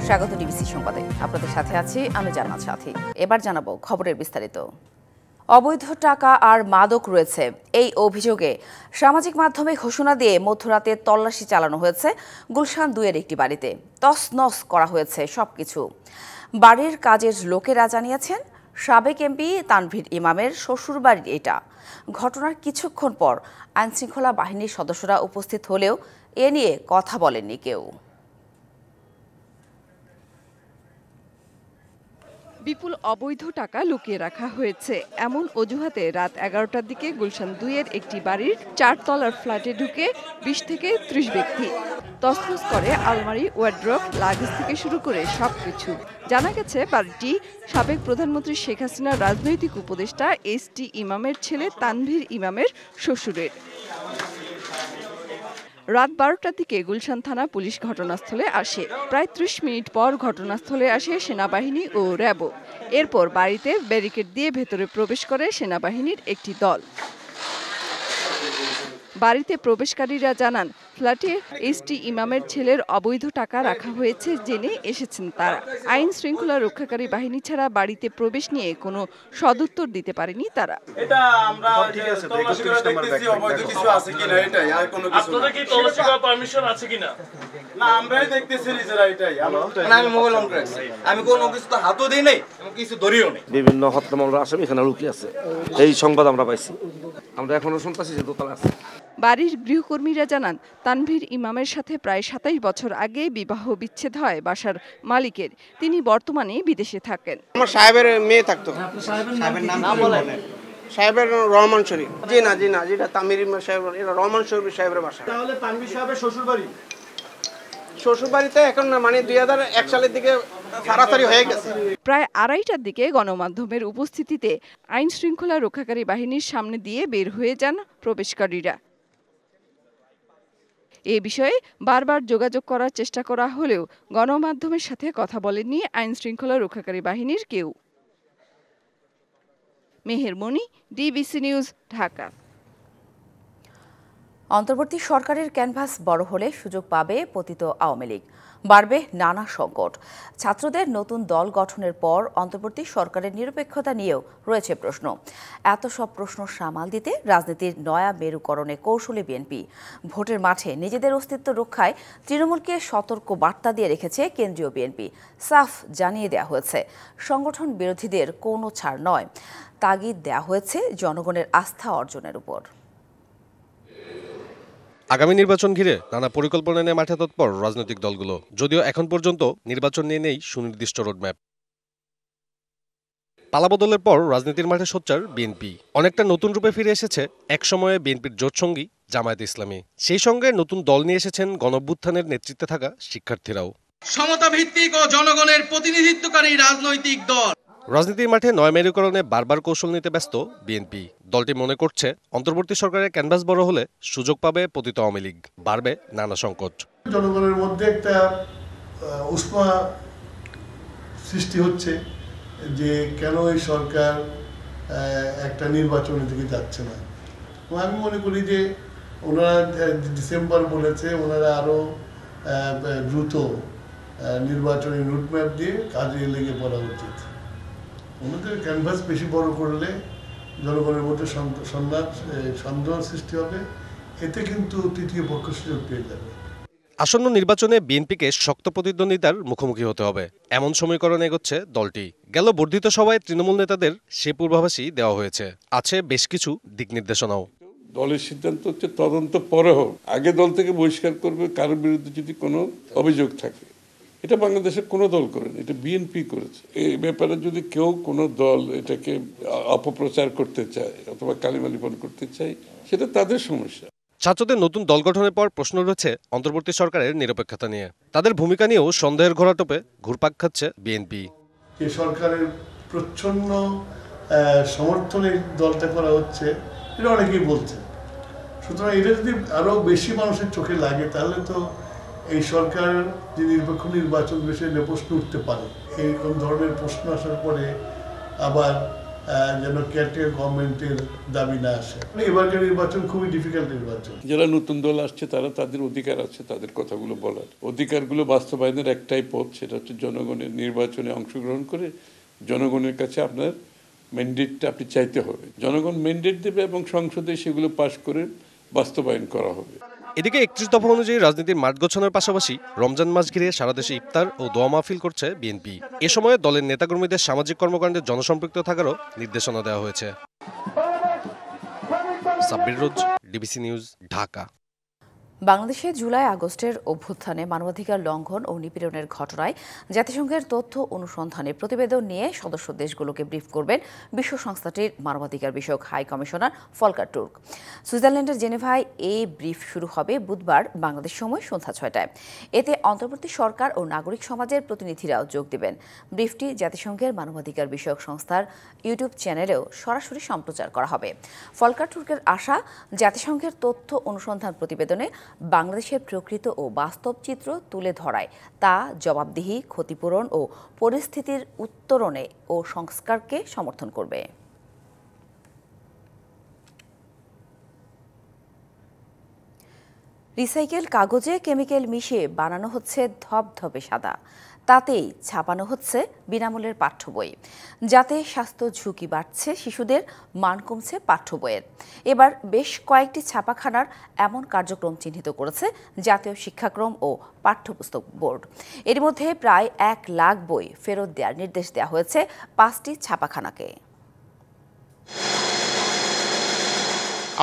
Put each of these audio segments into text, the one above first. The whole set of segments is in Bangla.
স্বাগত ডিবিসি সংবাদে। আপনাদের সাথে আছি আমি জান্নাত সাথী। এবার জানাবো খবরের বিস্তারিত। অবৈধ টাকা আর মাদক রয়েছে এই অভিযোগে সামাজিক মাধ্যমে ঘোষণা দিয়ে মধ্যরাতে তল্লাশি চালানো হয়েছে গুলশান 2-এর একটি বাড়িতে। তছনছ করা হয়েছে সবকিছু। বাড়ির কাজের লোকেরা জানিয়েছেন সাবেক এমপি তানভীর ইমামের শ্বশুরবাড়ির এটা। ঘটনার কিছুক্ষণ পর আইনশৃঙ্খলা বাহিনীর সদস্যরা উপস্থিত হলেও এ নিয়ে কথা বলেননি কেউ। বিপুল অবৈধ টাকা লুকিয়ে রাখা হয়েছে এমন অজুহাতে রাত 11টার দিকে গুলশান 2-এর একটি বাড়ির 4 তলার ফ্ল্যাটে ঢুকে 20 থেকে 30 ব্যক্তি তছনছ করে আলমারি, ওয়ার্ড্রোব, লাগেজ থেকে শুরু করে সবকিছু। জানা গেছে বাড়িটি সাবেক প্রধানমন্ত্রী শেখ হাসিনার রাজনৈতিক উপদেষ্টা এস.টি. ইমামের ছেলে তানভীর ইমামের শ্বশুরের। রাত 12টার দিকে গুলশান থানা পুলিশ ঘটনাস্থলে আসে। প্রায় 30 মিনিট পর ঘটনাস্থলে আসে সেনাবাহিনী ও র্যাবও। এরপর বাড়িতে ব্যারিকেড দিয়ে ভেতরে প্রবেশ করে সেনাবাহিনীর একটি দল। বাড়িতে প্রবেশকারীরা জানান ফ্ল্যাটে এস.টি. ইমামের ছেলের অবৈধ টাকা রাখা হয়েছে জেনে এসেছেন তারা। আইন শৃঙ্খলা রক্ষাকারী বাহিনী ছাড়া বাড়িতে প্রবেশ নিয়ে কোনো সদুত্তর দিতে পারেনি তারা। এটা আমরা তল্লাশি করে দেখতেছি অবৈধ কিছু আছে কিনা, এটাই, আর কোনো কিছু না। আপনাদের কি তল্লাশি করার পারমিশন আছে কিনা? না, আমরাই দেখতেছি নিজেরা, এটাই। আমি মোবাইল অন করেছি, আমি কোনো কিছু তো হাতও দেই নাই, আমি কিছু ধরিও নাই। বিভিন্ন হত্যা মামলার আসামি এখানে লুকিয়ে আছে, এই সংবাদ আমরা পাইছি। আমরা এখনো শুনতেছি যে দোতলা আছে। বাড়ির গৃহকর্মীরা জানান তানভীর ইমামের সাথে প্রায় 27 বছর আগে বিবাহ বিচ্ছেদ হয় বাসার মালিকের। তিনি বর্তমানে বিদেশে থাকেন। আমার সাহেবের মেয়ে থাকতো। সাহেবের নাম বলেন? সাহেবের রহমান শরীফ। জি না, যেটা তানভীর ইমাম সাহেব, এটা রহমান শরীফ সাহেবের বাসা। তাহলে তানভীর সাহেবের শ্বশুরবাড়ি? শ্বশুরবাড়িতে এখন না, মানে 2001 সালের দিকে সারাসারি হয়ে গেছে। প্রায় 2:30টার দিকে গণমাধ্যমের উপস্থিতিতে আইন শৃঙ্খলা রক্ষাকারী বাহিনীর সামনে দিয়ে বের হয়ে যান প্রবেশকারীরা। এ বিষয়ে বারবার যোগাযোগ করার চেষ্টা করা হলেও গণমাধ্যমের সাথে কথা বলেননি আইন শৃঙ্খলা রক্ষাকারী বাহিনীর কেউ। মেহের মনি, ডিবিসি নিউজ, ঢাকা। অন্তর্বর্তী সরকারের ক্যানভাস বড় হলে সুযোগ পাবে পতিত আওয়ামী লীগ, বাড়বে নানা সংকট। ছাত্রদের নতুন দল গঠনের পর অন্তর্বর্তী সরকারের নিরপেক্ষতা নিয়েও রয়েছে প্রশ্ন। এত সব প্রশ্ন সামাল দিতে রাজনীতির নয়া মেরুকরণে কৌশলী বিএনপি। ভোটের মাঠে নিজেদের অস্তিত্ব রক্ষায় তৃণমূলকে সতর্ক বার্তা দিয়ে রেখেছে কেন্দ্রীয় বিএনপি। সাফ জানিয়ে দেওয়া হয়েছে সংগঠন বিরোধীদের কোনো ছাড় নয়, তাগিদ দেওয়া হয়েছে জনগণের আস্থা অর্জনের উপর। আগামী নির্বাচন ঘিরে নানা পরিকল্পনা নিয়ে মাঠে তৎপর রাজনৈতিক দলগুলো, যদিও এখন পর্যন্ত নির্বাচন নিয়ে নেই সুনির্দিষ্ট রোডম্যাপ। পালাবদলের পর রাজনীতির মাঠে সোচ্চার বিএনপি। অনেকটা নতুন রূপে ফিরে এসেছে একসময়ে বিএনপির জোটসঙ্গী জামায়াতে ইসলামী। সেই সঙ্গে নতুন দল নিয়ে এসেছেন গণঅভ্যুত্থানের নেতৃত্বে থাকা শিক্ষার্থীরাও। সমতা ভিত্তিক ও জনগণের প্রতিনিধিত্বকারী রাজনৈতিক দল। রাজনীতির মাঠে নয় মেরুকরণে বারবার কৌশল নিতে ব্যস্ত বিএনপি। দলটি মনে করছে অন্তর্বর্তী সরকারের ক্যানভাস বড় হলে সুযোগ পাবে পতিত আওয়ামী লীগ, বাড়বে নানা সংকট। জনগণের মধ্যে একটা উষ্মা সৃষ্টি হচ্ছে যে কেন এই সরকার একটা নির্বাচনের দিকে যাচ্ছে না। আমি মনে করি যে ওনারা ডিসেম্বর বলেছে, ওনারা আরো দ্রুত নির্বাচনী রুটম্যাপ দিয়ে কাজে লেগে পড়া উচিত। ওনাদের ক্যানভাস বেশি বড় করলে জনগণের মধ্যে সন্দেহ সৃষ্টি হবে, এতে কিন্তু তৃতীয় পক্ষ সুযোগ পেয়ে যাবে। আসন্ন নির্বাচনে বিএনপিকে শক্ত প্রতিদ্বন্দ্বিতার মুখোমুখি হতে হবে, এমন সমীকরণে এগোচ্ছে দলটি। গেল বর্ধিত সভায় তৃণমূল নেতাদের সে পূর্বাভাসই দেওয়া হয়েছে, আছে বেশ কিছু দিক নির্দেশনাও। দলের সিদ্ধান্ত হচ্ছে তদন্ত পরে হোক, আগে দল থেকে বহিষ্কার করবে কারোর বিরুদ্ধে যদি কোনো অভিযোগ থাকে। এটা বাংলাদেশের কোনো দল করেনি, এটা বিএনপি করেছে। এই ব্যাপারে যদি কেউ কোনো দল এটাকে অপপ্রচার করতে চায় অথবা কালিমালিপন করতে চায়, সেটা তাদের সমস্যা। ছাত্রদের নতুন দল গঠনের পর প্রশ্ন রয়েছে অন্তর্বর্তী সরকারের নিরপেক্ষতা নিয়ে। তাদের ভূমিকা নিয়েও সন্দেহের ঘোরাটোপে ঘুরপাক খাচ্ছে বিএনপি। যে সরকারের প্রচ্ছন্ন সমর্থনে দলটা করা হচ্ছে, এটা অনেকেই বলছে। সুতরাং এটা যদি আরো বেশি মানুষের চোখে লাগে, তাহলে তো এই সরকার যে নিরপেক্ষ নির্বাচন বিষয়ে প্রশ্ন উঠতে পারে। এইরকম ধরনের প্রশ্ন আসার পরে আবার যেন কেয়ারটেকার গভর্নমেন্টের দাবি না আসে। এবারকার নির্বাচন খুবই ডিফিকাল্ট নির্বাচন। যারা নতুন দল আসছে তারা তাদের অধিকার আছে তাদের কথাগুলো বলার, অধিকারগুলো বাস্তবায়নের একটাই পথ, সেটা হচ্ছে জনগণের নির্বাচনে অংশগ্রহণ করে জনগণের কাছে আপনার ম্যান্ডেটটা আপনি চাইতে হবে, জনগণ ম্যান্ডেট দেবে এবং সংসদে সেগুলো পাশ করে বাস্তবায়ন করা হবে। এদিকে ৩১ দফা অনুযায়ী রাজনীতির মাঠ গোছানোর পাশাপাশি রমজান মাস ঘিরে সারা দেশে ইফতার ও দোয়া মাহফিল করছে বিএনপি। এ সময় দলের নেতাকর্মীদের সামাজিক কর্মকাণ্ডে জনসম্পৃক্ত থাকারও নির্দেশনা দেওয়া হয়েছে। সাব্বির রোজ, ডিবিসি নিউজ, ঢাকা। বাংলাদেশে জুলাই আগস্টের অভ্যুত্থানে মানবাধিকার লঙ্ঘন ও নিপীড়নের ঘটনায় জাতিসংঘের তথ্য অনুসন্ধানে প্রতিবেদন নিয়ে সদস্য দেশগুলোকে ব্রিফ করবেন বিশ্ব সংস্থাটির মানবাধিকার বিষয়ক হাই কমিশনার ফলকার তুর্ক। সুইজারল্যান্ডের জেনেভায় এই ব্রিফ শুরু হবে বুধবার বাংলাদেশ সময় সন্ধ্যা ৬টায়। এতে অন্তর্বর্তী সরকার ও নাগরিক সমাজের প্রতিনিধিরাও যোগ দেবেন। ব্রিফটি জাতিসংঘের মানবাধিকার বিষয়ক সংস্থার ইউটিউব চ্যানেলেও সরাসরি সম্প্রচার করা হবে। ফলকার তুর্কের আশা, জাতিসংঘের তথ্য অনুসন্ধান প্রতিবেদনে বাংলাদেশের প্রকৃত ও বাস্তব চিত্র তুলে ধরায় তা জবাবদিহি, ক্ষতিপূরণ ও পরিস্থিতির উত্তরণে ও সংস্কারকে সমর্থন করবে। রিসাইকেল কাগজে কেমিক্যাল মিশিয়ে বানানো হচ্ছে ধবধবে সাদা, তাতেই ছাপানো হচ্ছে বিনামূল্যের পাঠ্য বই। যাতে স্বাস্থ্য ঝুঁকি বাড়ছে, শিশুদের মান কমছে পাঠ্য বইয়ের। এবার বেশ কয়েকটি ছাপাখানার এমন কার্যক্রম চিহ্নিত করেছে জাতীয় শিক্ষাক্রম ও পাঠ্যপুস্তক বোর্ড। এর মধ্যে প্রায় ১ লাখ বই ফেরত দেওয়ার নির্দেশ দেওয়া হয়েছে ৫টি ছাপাখানাকে।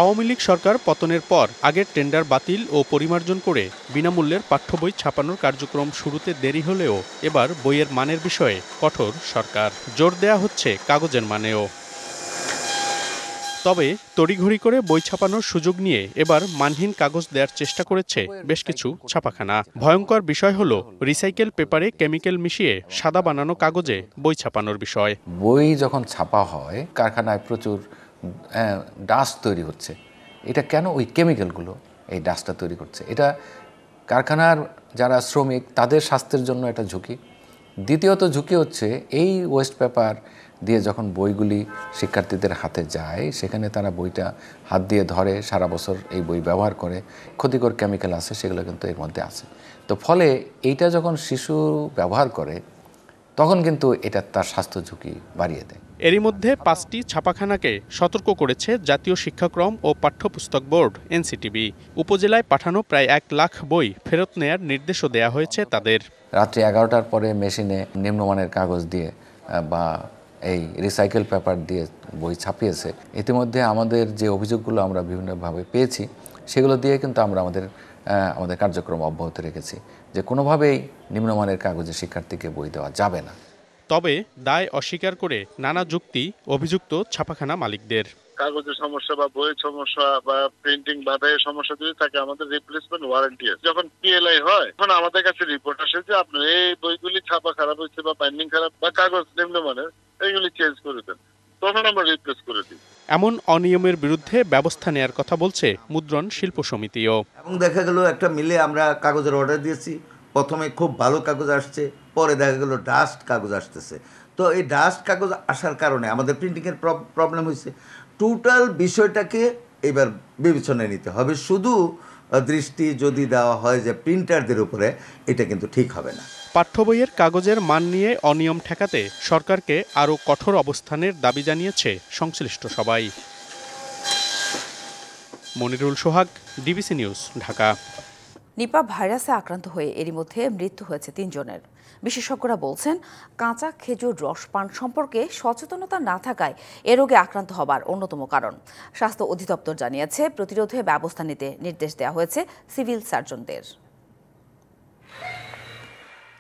আওয়ামী লীগ সরকার পতনের পর আগের টেন্ডার বাতিল ও পরিমার্জন করে বিনামূল্যের পাঠ্য বই ছাপানোর কার্যক্রম শুরুতে দেরি হলেও এবার বইয়ের মানের বিষয়ে কঠোর সরকার, জোর দেয়া হচ্ছে কাগজের মানেও। তবে তড়িঘড়ি করে বই ছাপানোর সুযোগ নিয়ে এবার মানহীন কাগজ দেওয়ার চেষ্টা করেছে বেশ কিছু ছাপাখানা। ভয়ঙ্কর বিষয় হলো রিসাইকেল পেপারে কেমিক্যাল মিশিয়ে সাদা বানানো কাগজে বই ছাপানোর বিষয়। বই যখন ছাপা হয় কারখানায় প্রচুর ডাস্ট তৈরি হচ্ছে। এটা কেন? ওই কেমিক্যালগুলো এই ডাস্টটা তৈরি করছে। এটা কারখানার যারা শ্রমিক তাদের স্বাস্থ্যের জন্য একটা ঝুঁকি। দ্বিতীয়ত ঝুঁকি হচ্ছে এই ওয়েস্ট পেপার দিয়ে যখন বইগুলি শিক্ষার্থীদের হাতে যায়, সেখানে তারা বইটা হাত দিয়ে ধরে, সারা বছর এই বই ব্যবহার করে, ক্ষতিকর কেমিক্যাল আছে সেগুলো কিন্তু এর মধ্যে আছে। তো ফলে এইটা যখন শিশু ব্যবহার করে তখন কিন্তু এটা তার স্বাস্থ্য ঝুঁকি বাড়িয়ে দেয়। এরই মধ্যে ৫টি ছাপাখানাকে সতর্ক করেছে জাতীয় শিক্ষাক্রম ও পাঠ্যপুস্তক বোর্ড এনসিটিবি। উপজেলায় পাঠানো প্রায় ১ লাখ বই ফেরত নেয়ার নির্দেশও দেয়া হয়েছে তাদের। রাত্রি ১১টার পরে মেশিনে নিম্নমানের কাগজ দিয়ে বা এই রিসাইকেল পেপার দিয়ে বই ছাপিয়েছে। ইতিমধ্যে আমাদের যে অভিযোগগুলো আমরা বিভিন্নভাবে পেয়েছি সেগুলো দিয়ে কিন্তু আমরা আমাদের কার্যক্রম অব্যাহত রেখেছি যে কোনোভাবেই নিম্নমানের কাগজে শিক্ষার্থীকে বই দেওয়া যাবে না। তবে দায় অস্বীকার করে নানা যুক্তি অভিযুক্ত ছাপাখানা মালিকদের। কাগজের সমস্যা বা বইয়ের সমস্যা বা প্রিন্টিং বাধাইয়ের সমস্যা যদি থাকে আমাদের রিপ্লেসমেন্ট ওয়ারেন্টি আছে। যখন পিএলআই হয় তখন আমাদের কাছে রিপোর্ট আসে যে আপনার এই বইগুলি ছাপা খারাপ হয়েছে বা বাইন্ডিং খারাপ বা কাগজ নিম্নমানের, এইগুলি চেঞ্জ করে দেন, তখন আমরা রিপ্লেস করে দিই। এমন অনিয়মের বিরুদ্ধে ব্যবস্থা নেয়ার কথা বলছে মুদ্রণ শিল্প সমিতিও। এবং দেখা গেল একটা মিলে আমরা কাগজের অর্ডার দিয়েছি, প্রথমে খুব ভালো কাগজ আসছে, পরে দেখা গেল ডাস্ট কাগজ আসতেছে। তো এই ডাস্ট কাগজ আসার কারণে আমাদের প্রিন্টিংয়ের প্রবলেম হয়েছে। টোটাল বিষয়টাকে এবার বিবেচনায় নিতে হবে। শুধু দৃষ্টি যদি দেওয়া হয় যে প্রিন্টারদের উপরে, এটা কিন্তু ঠিক হবে না। পাঠ্য বইয়ের কাগজের মান নিয়ে অনিয়ম ঠেকাতে সরকারকে আরও কঠোর অবস্থানের দাবি জানিয়েছে সংশ্লিষ্ট সবাই। মনিরুল সোহাগ, ডিবিসি নিউজ, ঢাকা। নিপা ভাইরাসে আক্রান্ত হয়ে এরই মধ্যে মৃত্যু হয়েছে ৩ জনের। বিশেষজ্ঞরা বলছেন, কাঁচা খেজুর রস পান সম্পর্কে সচেতনতা না থাকায় এ রোগে আক্রান্ত হবার অন্যতম কারণ। স্বাস্থ্য অধিদপ্তর জানিয়েছে, প্রতিরোধে ব্যবস্থা নিতে নির্দেশ দেওয়া হয়েছে সিভিল সার্জনদের।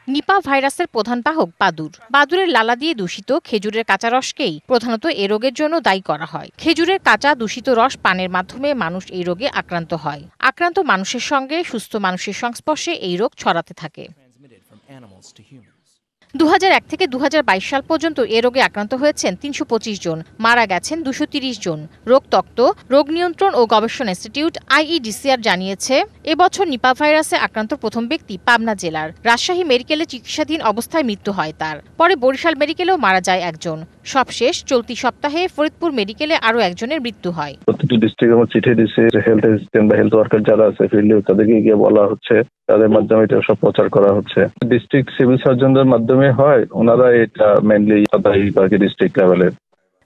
নিপা ভাইরাসের প্রধান বাহক বাদুড়। বাদুড়ের লালা দিয়ে দূষিত খেজুরের কাঁচা রসকেই প্রধানত এ রোগের জন্য দায়ী করা হয়। খেজুরের কাঁচা দূষিত রস পানের মাধ্যমে মানুষ এই রোগে আক্রান্ত হয়। আক্রান্ত মানুষের সঙ্গে সুস্থ মানুষের সংস্পর্শে এই রোগ ছড়াতে থাকে। 2001 থেকে 2022 সাল পর্যন্ত এ রোগে আক্রান্ত হয়েছেন 325 জন, মারা গেছেন 230 জন। রোগ তত্ত্ব, রোগ নিয়ন্ত্রণ ও গবেষণা ইনস্টিটিউট IEDCR জানিয়েছে, এবছর নিপা ভাইরাসে আক্রান্ত প্রথম ব্যক্তি পাবনা জেলার রাজশাহী মেডিকেলে চিকিৎসাধীন অবস্থায় মৃত্যু হয় তার। পরে বরিশাল মেডিকেলেও মারা যায় একজন। সবশেষ চলতি সপ্তাহে ফরিদপুর মেডিকেলে আরও একজনের মৃত্যু হয়। প্রতিটি ডিস্ট্রিক্টে আমরা চিঠি দিচ্ছি, হেলথ অ্যাসিস্ট্যান্ট বা হেলথ ওয়ার্কার যারা আছে ফিল্ডে তাদেরকে গিয়ে বলা হচ্ছে, তাদের মাধ্যমে এটা সব প্রচার করা হচ্ছে। ডিস্ট্রিক্ট সিভিল সার্জনদের মাধ্যমে হয়, ওনারা এটা মেইনলি ডিস্ট্রিক্ট লেভেলের।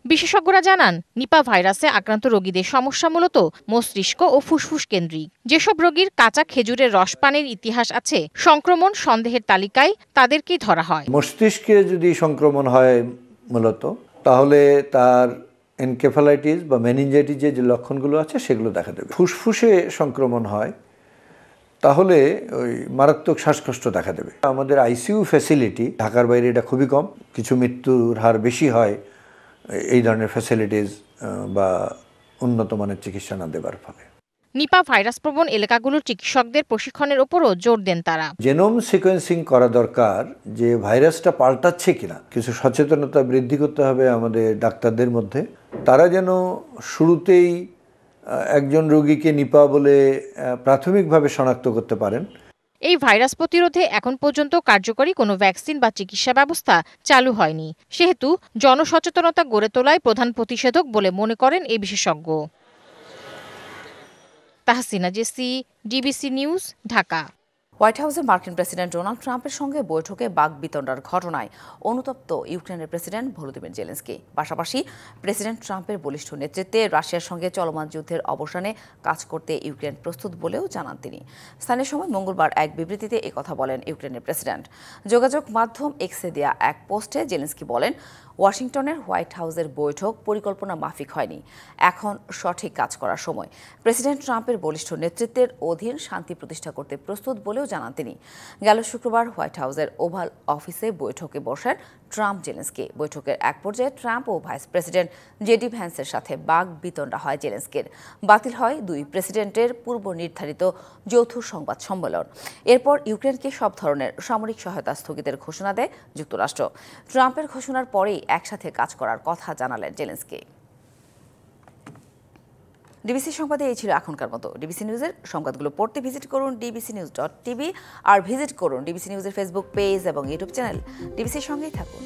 বিশেষজ্ঞরা জানান, নিপা ভাইরাসে আক্রান্ত রোগীদের সমস্যা মূলত মস্তিষ্ক ও ফুসফুস কেন্দ্রিক। যেসব রোগীর কাঁচা খেজুরের রস পানের ইতিহাস আছে, সংক্রমণ সন্দেহের তালিকায় তাদেরকেই ধরা হয়। মস্তিষ্কে যদি সংক্রমণ হয় মূলত, তাহলে তার এনকেফালাইটিস বা মেনিনজাইটিসের যে লক্ষণগুলো আছে সেগুলো দেখা দেবে। ফুসফুসে সংক্রমণ হয় তাহলে ওই মারাত্মক শ্বাসকষ্ট দেখা দেবে। আমাদের আইসিইউ ফ্যাসিলিটি ঢাকার বাইরে এটা খুবই কম, কিছু মৃত্যুর হার বেশি হয় এই ধরনের ফ্যাসিলিটিস বা উন্নত মানের চিকিৎসা না দেবার ফলে। নিপা ভাইরাস প্রবণ এলাকাগুলোর চিকিৎসকদের প্রশিক্ষণের উপরও জোর দেন তারা। জেনোম সিকোয়েন্সিং করা দরকার, যে ভাইরাসটা পাল্টাচ্ছে কিনা। কিছু সচেতনতা বৃদ্ধি করতে হবে আমাদের ডাক্তারদের মধ্যে, তারা যেন শুরুতেই একজন রোগীকে নিপা বলে প্রাথমিকভাবে শনাক্ত করতে পারেন। এই ভাইরাস প্রতিরোধে এখন পর্যন্ত কার্যকরী কোনো ভ্যাকসিন বা চিকিৎসা ব্যবস্থা চালু হয়নি, সেহেতু জনসচেতনতা গড়ে তোলাই প্রধান প্রতিষেধক বলে মনে করেন এই বিশেষজ্ঞ। তাহসিনা জেসি, ডিবিসি নিউজ, ঢাকা। হোয়াইট হাউসে মার্কিন প্রেসিডেন্ট ডোনাল্ড ট্রাম্পের সঙ্গে বৈঠকে বাকবিতণ্ডার ঘটনায় অনুতপ্ত ইউক্রেনের প্রেসিডেন্ট ভলোদিমির জেলেনস্কি। পাশাপাশি প্রেসিডেন্ট ট্রাম্পের বলিষ্ঠ নেতৃত্বে রাশিয়ার সঙ্গে চলমান যুদ্ধের অবসানে কাজ করতে ইউক্রেন প্রস্তুত বলেও জানান তিনি। স্থানীয় সময় মঙ্গলবার এক বিবৃতিতে একথা বলেন ইউক্রেনের প্রেসিডেন্ট। যোগাযোগ মাধ্যম এক্সে দেয়া এক পোস্টে জেলেনস্কি বলেন, ওয়াশিংটনের হোয়াইট হাউসের বৈঠক পরিকল্পনা মাফিক হয়নি, এখন সঠিক কাজ করার সময়। প্রেসিডেন্ট ট্রাম্পের বলিষ্ঠ নেতৃত্বের অধীন শান্তি প্রতিষ্ঠা করতে প্রস্তুত বলেও জানান তিনি। গেল শুক্রবার হোয়াইট হাউসের ওভাল অফিসে বৈঠকে বসেন ট্রাম্প জেলেনস্কি। বৈঠকের এক পর্যায়ে ট্রাম্প ও ভাইস প্রেসিডেন্ট জেডি ভ্যান্সের সাথে বাকবিতণ্ডা হয় জেলেনস্কির। বাতিল হয় দুই প্রেসিডেন্টের পূর্ব নির্ধারিত যৌথ সংবাদ সম্মেলন। এরপর ইউক্রেনকে সব ধরনের সামরিক সহায়তা স্থগিতের ঘোষণা দেয় যুক্তরাষ্ট্র। ট্রাম্পের ঘোষণার পরেই একসাথে কাজ করার কথা জানালেন জেলেনস্কি। ডিবিসি সংবাদে এই ছিল এখনকার মতো। ডিবিসি নিউজের সংবাদগুলো পড়তে ভিজিট করুন dbcnews.tv আর ভিজিট করুন ডিবিসি নিউজের ফেসবুক পেজ এবং ইউটিউব চ্যানেল। ডিবিসির সঙ্গেই থাকুন।